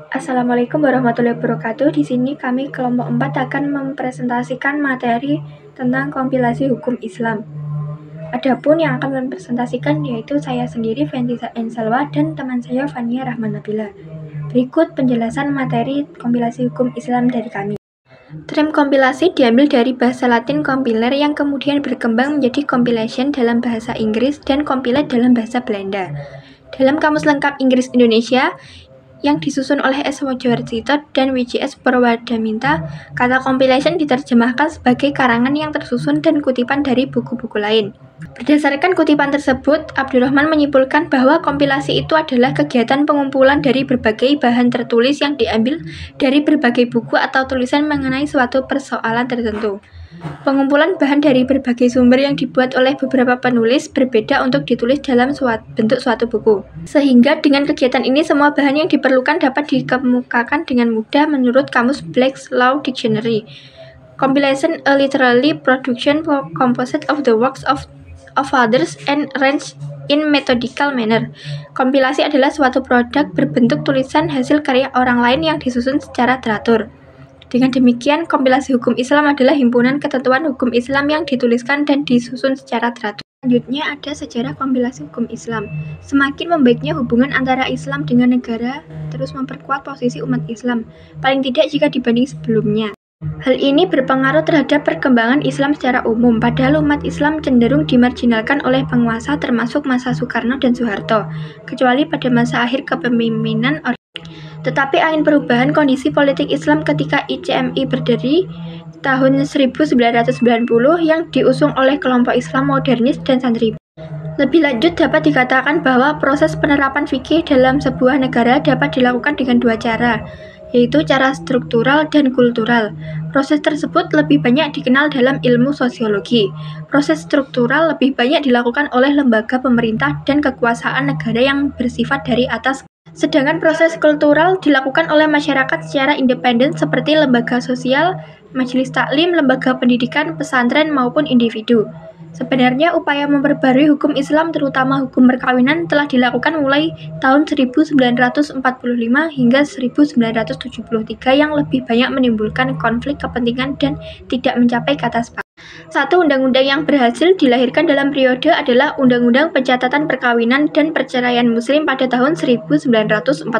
Assalamualaikum warahmatullahi wabarakatuh. Di sini kami kelompok 4 akan mempresentasikan materi tentang kompilasi hukum Islam. Adapun yang akan mempresentasikan yaitu saya sendiri, Ventisa Enselwa, dan teman saya, Fania Rahman Nabila. Berikut penjelasan materi kompilasi hukum Islam dari kami. Term kompilasi diambil dari bahasa Latin compiler yang kemudian berkembang menjadi compilation dalam bahasa Inggris dan compilate dalam bahasa Belanda. Dalam Kamus Lengkap Inggris Indonesia yang disusun oleh S. Wojowardzito dan W.J.S. Purwadaminta, kata compilation diterjemahkan sebagai karangan yang tersusun dan kutipan dari buku-buku lain. Berdasarkan kutipan tersebut, Abdurrahman menyimpulkan bahwa kompilasi itu adalah kegiatan pengumpulan dari berbagai bahan tertulis yang diambil dari berbagai buku atau tulisan mengenai suatu persoalan tertentu. Pengumpulan bahan dari berbagai sumber yang dibuat oleh beberapa penulis berbeda untuk ditulis dalam bentuk suatu buku. Sehingga dengan kegiatan ini semua bahan yang diperlukan dapat dikemukakan dengan mudah menurut Kamus Black's Law Dictionary. Compilation a literary production composite of the works of others and arranged in methodical manner. Kompilasi adalah suatu produk berbentuk tulisan hasil karya orang lain yang disusun secara teratur. Dengan demikian, kompilasi hukum Islam adalah himpunan ketentuan hukum Islam yang dituliskan dan disusun secara teratur. Selanjutnya ada sejarah kompilasi hukum Islam. Semakin membaiknya hubungan antara Islam dengan negara, terus memperkuat posisi umat Islam, paling tidak jika dibanding sebelumnya. Hal ini berpengaruh terhadap perkembangan Islam secara umum, padahal umat Islam cenderung dimarginalkan oleh penguasa termasuk masa Soekarno dan Soeharto, kecuali pada masa akhir kepemimpinan Tetapi angin perubahan kondisi politik Islam ketika ICMI berdiri tahun 1990 yang diusung oleh kelompok Islam modernis dan santri. Lebih lanjut dapat dikatakan bahwa proses penerapan fikih dalam sebuah negara dapat dilakukan dengan dua cara, yaitu cara struktural dan kultural. Proses tersebut lebih banyak dikenal dalam ilmu sosiologi. Proses struktural lebih banyak dilakukan oleh lembaga pemerintah dan kekuasaan negara yang bersifat dari atas. Sedangkan proses kultural dilakukan oleh masyarakat secara independen seperti lembaga sosial, majelis taklim, lembaga pendidikan, pesantren, maupun individu. Sebenarnya upaya memperbarui hukum Islam terutama hukum perkawinan telah dilakukan mulai tahun 1945 hingga 1973 yang lebih banyak menimbulkan konflik kepentingan dan tidak mencapai kata sepakat. Satu undang-undang yang berhasil dilahirkan dalam periode adalah Undang-Undang Pencatatan Perkawinan dan Perceraian Muslim pada tahun 1946.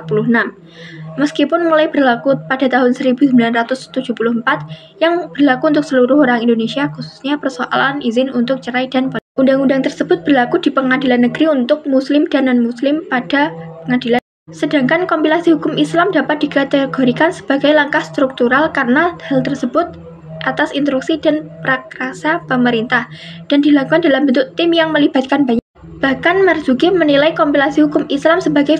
Meskipun mulai berlaku pada tahun 1974 yang berlaku untuk seluruh orang Indonesia, khususnya persoalan izin untuk cerai dan undang-undang tersebut berlaku di pengadilan negeri untuk muslim dan non-muslim pada pengadilan. Sedangkan kompilasi hukum Islam dapat dikategorikan sebagai langkah struktural karena hal tersebut atas instruksi dan prakarsa pemerintah dan dilakukan dalam bentuk tim yang melibatkan banyak. Bahkan Marzuki menilai kompilasi hukum Islam sebagai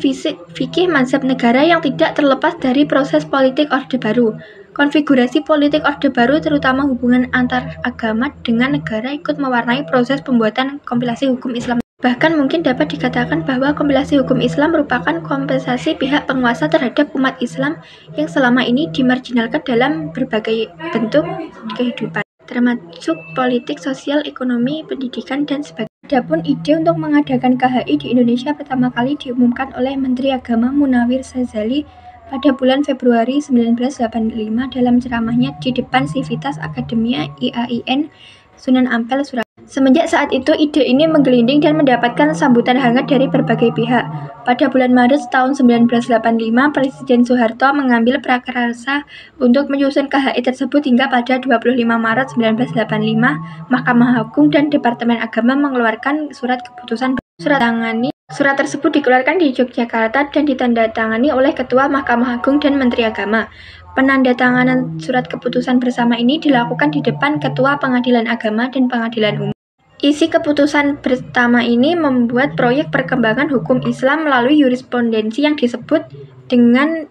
fikih mazhab negara yang tidak terlepas dari proses politik Orde Baru. Konfigurasi politik Orde Baru terutama hubungan antar agama dengan negara ikut mewarnai proses pembuatan kompilasi hukum Islam. Bahkan mungkin dapat dikatakan bahwa kompilasi hukum Islam merupakan kompensasi pihak penguasa terhadap umat Islam yang selama ini dimarginalkan dalam berbagai bentuk kehidupan, termasuk politik, sosial, ekonomi, pendidikan, dan sebagainya. Adapun ide untuk mengadakan KHI di Indonesia pertama kali diumumkan oleh Menteri Agama Munawir Sazali pada bulan Februari 1985 dalam ceramahnya di depan Civitas Academia IAIN Sunan Ampel, Surabaya. Semenjak saat itu, ide ini menggelinding dan mendapatkan sambutan hangat dari berbagai pihak. Pada bulan Maret tahun 1985, Presiden Soeharto mengambil prakarsa untuk menyusun KHI tersebut hingga pada 25 Maret 1985, Mahkamah Agung dan Departemen Agama mengeluarkan surat keputusan. Surat tersebut dikeluarkan di Yogyakarta dan ditandatangani oleh Ketua Mahkamah Agung dan Menteri Agama. Penandatanganan surat keputusan bersama ini dilakukan di depan Ketua Pengadilan Agama dan Pengadilan Umum. Isi keputusan pertama ini membuat proyek perkembangan hukum Islam melalui jurisprudensi yang disebut dengan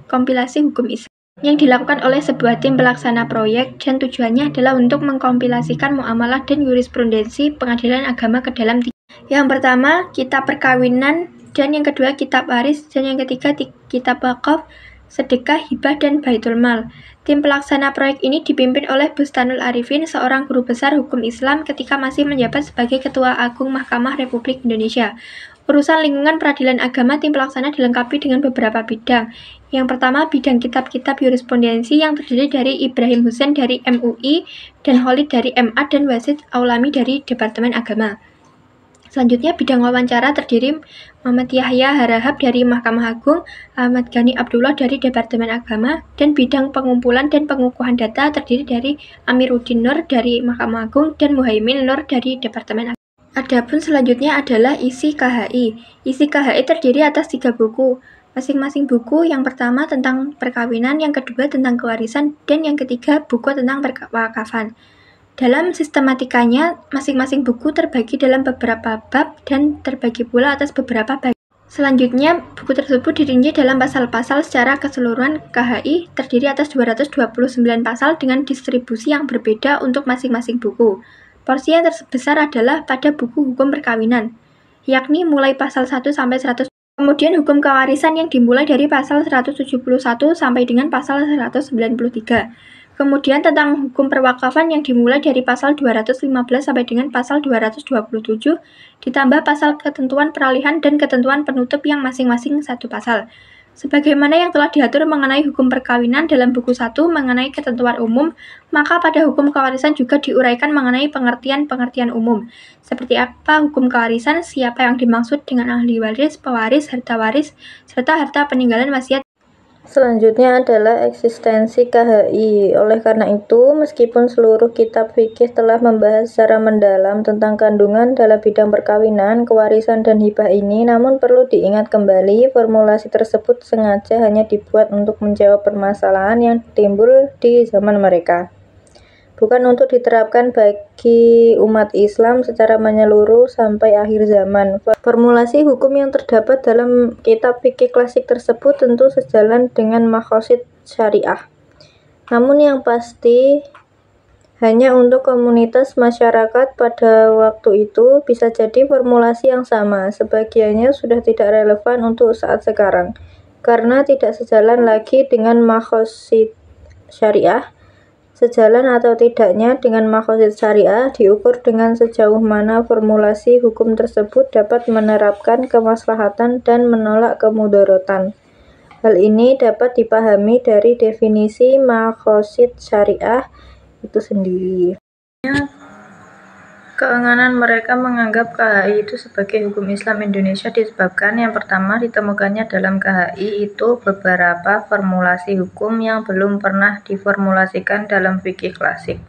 kompilasi hukum Islam yang dilakukan oleh sebuah tim pelaksana proyek dan tujuannya adalah untuk mengkompilasikan muamalah dan jurisprudensi pengadilan agama ke dalam tiga. Yang pertama, kitab perkawinan, dan yang kedua kitab waris, dan yang ketiga kitab wakaf, sedekah, hibah, dan baitul mal. Tim pelaksana proyek ini dipimpin oleh Bustanul Arifin, seorang guru besar hukum Islam ketika masih menjabat sebagai Ketua Agung Mahkamah Republik Indonesia. Urusan lingkungan peradilan agama tim pelaksana dilengkapi dengan beberapa bidang. Yang pertama, bidang kitab-kitab jurisprudensi yang terdiri dari Ibrahim Hussein dari MUI dan Khalid dari MA dan Wasid Aulami dari Departemen Agama. Selanjutnya, bidang wawancara terdiri Muhammad Yahya Harahap dari Mahkamah Agung, Ahmad Ghani Abdullah dari Departemen Agama, dan bidang pengumpulan dan pengukuhan data terdiri dari Amiruddin Nur dari Mahkamah Agung dan Muhaimin Nur dari Departemen Agama. Adapun selanjutnya adalah isi KHI. Isi KHI terdiri atas 3 buku. Masing-masing buku yang pertama tentang perkawinan, yang kedua tentang kewarisan, dan yang ketiga buku tentang perwakafan. Dalam sistematikanya, masing-masing buku terbagi dalam beberapa bab dan terbagi pula atas beberapa bagian. Selanjutnya, buku tersebut dirinci dalam pasal-pasal. Secara keseluruhan, KHI terdiri atas 229 pasal dengan distribusi yang berbeda untuk masing-masing buku. Porsi yang terbesar adalah pada buku hukum perkawinan, yakni mulai pasal 1 sampai 100. Kemudian hukum kewarisan yang dimulai dari pasal 171 sampai dengan pasal 193. Kemudian tentang hukum perwakafan yang dimulai dari pasal 215 sampai dengan pasal 227, ditambah pasal ketentuan peralihan dan ketentuan penutup yang masing-masing satu pasal. Sebagaimana yang telah diatur mengenai hukum perkawinan dalam buku 1 mengenai ketentuan umum, maka pada hukum kewarisan juga diuraikan mengenai pengertian-pengertian umum. Seperti apa hukum kewarisan, siapa yang dimaksud dengan ahli waris, pewaris, harta waris, serta harta peninggalan wasiat. Selanjutnya adalah eksistensi KHI. Oleh karena itu, meskipun seluruh kitab fikih telah membahas secara mendalam tentang kandungan dalam bidang perkawinan, kewarisan, dan hibah ini, namun perlu diingat kembali, formulasi tersebut sengaja hanya dibuat untuk menjawab permasalahan yang timbul di zaman mereka, bukan untuk diterapkan bagi umat Islam secara menyeluruh sampai akhir zaman. Formulasi hukum yang terdapat dalam kitab fikih klasik tersebut tentu sejalan dengan maqasid syariah. Namun yang pasti, hanya untuk komunitas masyarakat pada waktu itu bisa jadi formulasi yang sama. Sebagiannya sudah tidak relevan untuk saat sekarang, karena tidak sejalan lagi dengan maqasid syariah. Sejalan atau tidaknya dengan maqasid syariah diukur dengan sejauh mana formulasi hukum tersebut dapat menerapkan kemaslahatan dan menolak kemudaratan. Hal ini dapat dipahami dari definisi maqasid syariah itu sendiri. Keengganan mereka menganggap KHI itu sebagai hukum Islam Indonesia disebabkan yang pertama, ditemukannya dalam KHI itu beberapa formulasi hukum yang belum pernah diformulasikan dalam fikih klasik,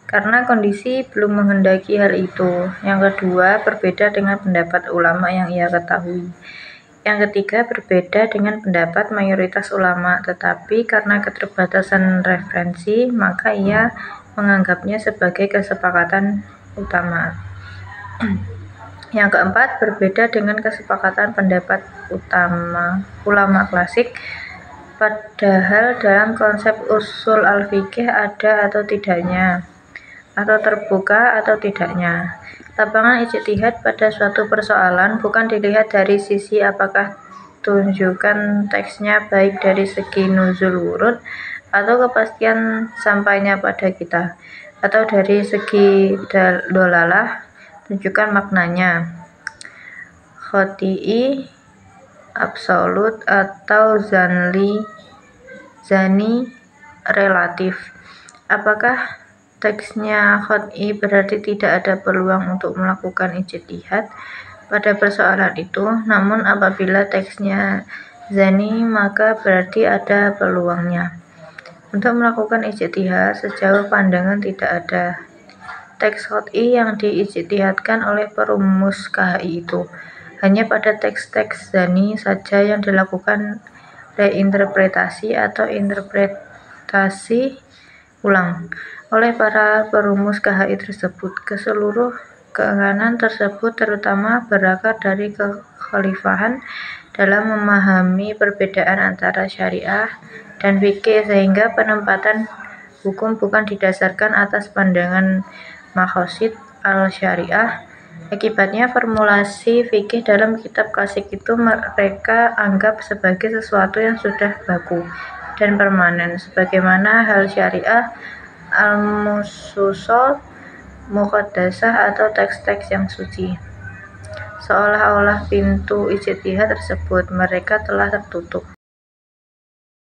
karena kondisi belum menghendaki hal itu. Yang kedua, berbeda dengan pendapat ulama yang ia ketahui. Yang ketiga, berbeda dengan pendapat mayoritas ulama, tetapi karena keterbatasan referensi, maka ia menganggapnya sebagai kesepakatan utama. Yang keempat, berbeda dengan kesepakatan pendapat utama ulama klasik, padahal dalam konsep usul al-fikih ada atau tidaknya, atau terbuka atau tidaknya. Lapangan ijtihad pada suatu persoalan bukan dilihat dari sisi apakah tunjukkan teksnya baik dari segi nuzul wurud atau kepastian sampainya pada kita, atau dari segi dolalah, tunjukkan maknanya, khoti'i, absolut, atau zani, relatif. Apakah teksnya khoti'i berarti tidak ada peluang untuk melakukan ijtihad pada persoalan itu, namun apabila teksnya zani, maka berarti ada peluangnya untuk melakukan ijtihad. Sejauh pandangan tidak ada teks khoti'i yang diijtihadkan oleh perumus KHI itu. Hanya pada teks-teks zani saja yang dilakukan reinterpretasi atau interpretasi ulang oleh para perumus KHI tersebut. Keseluruh keengganan tersebut terutama berakar dari kekhalifahan dalam memahami perbedaan antara syariah dan fikih, sehingga penempatan hukum bukan didasarkan atas pandangan maqasid al-syariah. Akibatnya formulasi fikih dalam kitab klasik itu mereka anggap sebagai sesuatu yang sudah baku dan permanen, sebagaimana hal syariah, al-musussah, muqaddasah, atau teks-teks yang suci. seolah-olah pintu ijtihad tersebut mereka telah tertutup.